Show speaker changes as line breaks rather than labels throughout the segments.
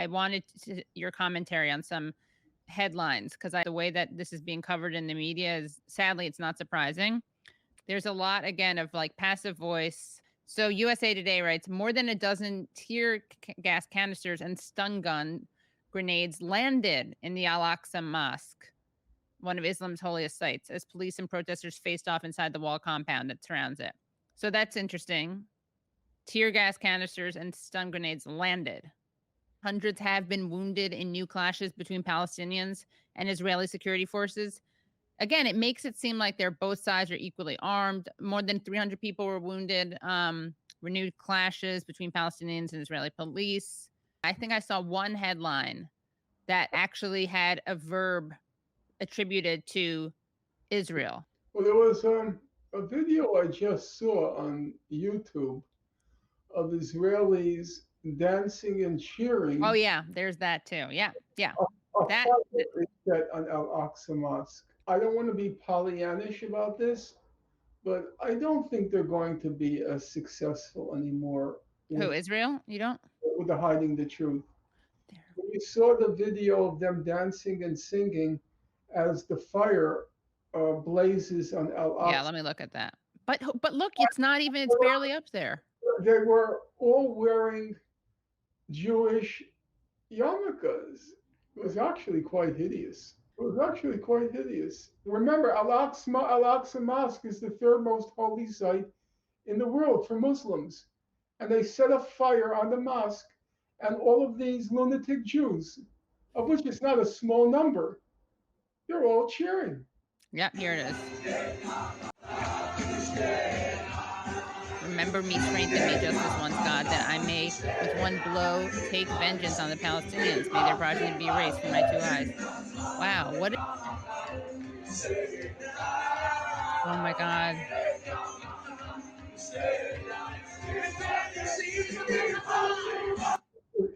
I wanted your commentary on some headlines because the way that this is being covered in the media is sadly it's not surprising. There's a lot again of like passive voice. So USA Today writes more than a dozen tear gas canisters and stun gun grenades landed in the Al-Aqsa Mosque, one of Islam's holiest sites, as police and protesters faced off inside the wall compound that surrounds it. So that's interesting. Tear gas canisters and stun grenades landed. Hundreds have been wounded in new clashes between Palestinians and Israeli security forces. Again, it makes it seem like both sides are equally armed. More than 300 people were wounded. Renewed clashes between Palestinians and Israeli police. I think I saw one headline that actually had a verb attributed to Israel.
Well, there was a video I just saw on YouTube of Israelis dancing and cheering.
Oh yeah, there's that too. Yeah.
That is set on Al-Aqsa Mosque. I don't want to be Pollyannish about this, but I don't think they're going to be as successful anymore.
Who, Israel? You don't?
With the hiding the truth. When you saw the video of them dancing and singing as the fire blazes on Al-Aqsa.
Yeah, let me look at that. But look, it's barely up there.
They were all wearing Jewish yarmulkes. It was actually quite hideous. Remember, Al-Aqsa Mosque is the third most holy site in the world for Muslims. And they set a fire on the mosque, and all of these lunatic Jews, of which it's not a small number, they're all cheering.
Yep, here it is. Remember me, strengthen me, just as once, God, that I may with one blow take vengeance on the Palestinians. May their progeny be erased from my two eyes. Wow, what? Oh my God.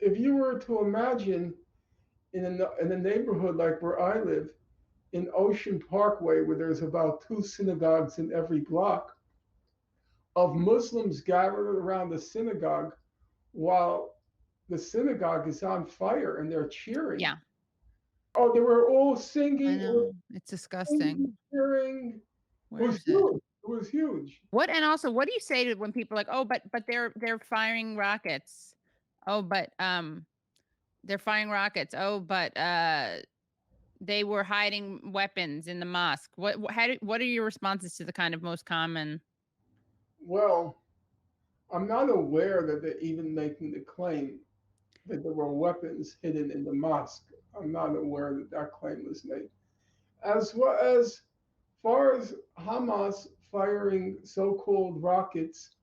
If you were to imagine in a neighborhood like where I live, in Ocean Parkway, where there's about 2 synagogues in every block, of Muslims gathered around the synagogue while the synagogue is on fire and they're cheering.
Yeah.
Oh, they were all singing.
I know. It's disgusting.
Cheering. It was huge.
What, and also, what do you say to when people are like, oh, but they're firing rockets. Oh, but they're firing rockets. Oh, but they were hiding weapons in the mosque. What are your responses to the kind of most common?
Well, I'm not aware that they're even making the claim that there were weapons hidden in the mosque. I'm not aware that that claim was made. As far as Hamas firing so-called rockets,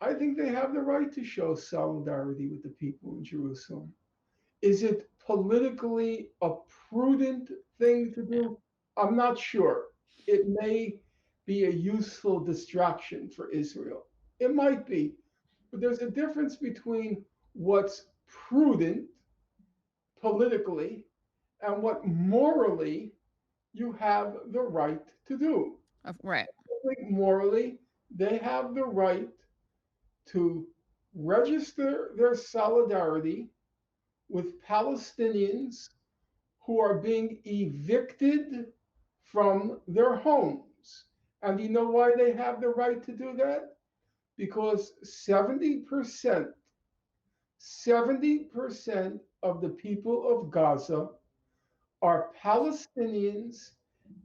I think they have the right to show solidarity with the people in Jerusalem. Is it politically a prudent thing to do? I'm not sure. It may be a useful distraction for Israel. It might be. But there's a difference between what's prudent politically and what morally you have the right to do.
Right.
I think morally, they have the right to register their solidarity with Palestinians who are being evicted from their homes. And you know why they have the right to do that? Because 70% of the people of Gaza are Palestinians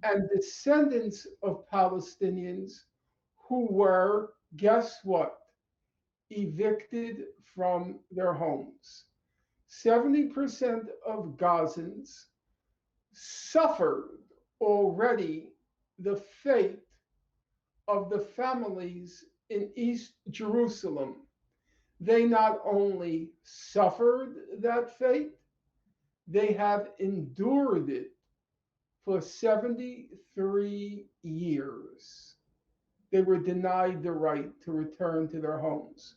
and descendants of Palestinians who were, guess what, evicted from their homes. 70% of Gazans suffered already the fate of the families in East Jerusalem. They not only suffered that fate, they have endured it for 73 years. They were denied the right to return to their homes.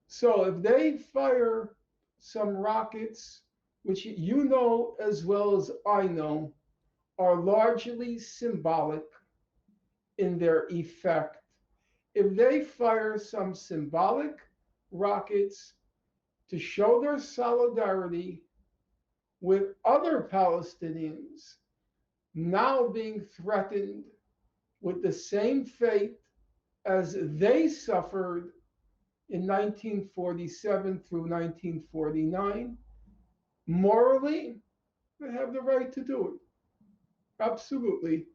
So if they fire some rockets, which you know as well as I know, are largely symbolic in their effect. If they fire some symbolic rockets to show their solidarity with other Palestinians now being threatened with the same fate as they suffered in 1947 through 1949. Morally, they have the right to do it. Absolutely.